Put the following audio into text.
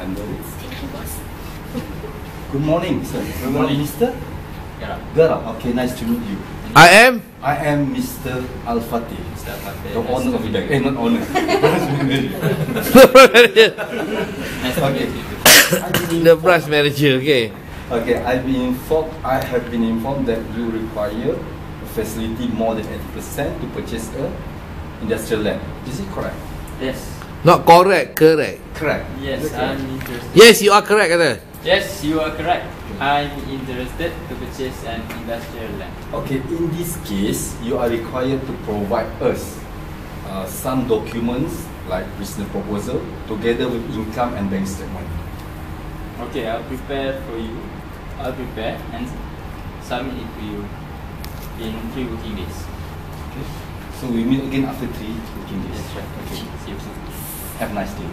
handle it. Thank you, boss. Good morning, sir. Good morning. Mr. Gara. Gara. Okay, nice to meet you. I am. I am Mr. Al-Fatih, Mr. Al-Fatih. the owner of the bank. Not owner. Nice to Okay. meet you. The branch manager. Okay. Okay, I have been informed that you require a facility more than 80% to purchase a industrial land. Is it correct? Yes. Not correct. Correct. Correct. Yes, Okay. I'm interested. Yes, you are correct, kata. Yes, you are correct. I'm interested to purchase an industrial land. Okay, in this case, you are required to provide us some documents like business proposal together with income and bank statement. Okay, I'll prepare for you. I'll prepare and submit it to you in 3 working days. Okay. So we meet again after 3 working days. Yes, sure. Okay. See you soon. Have a nice day.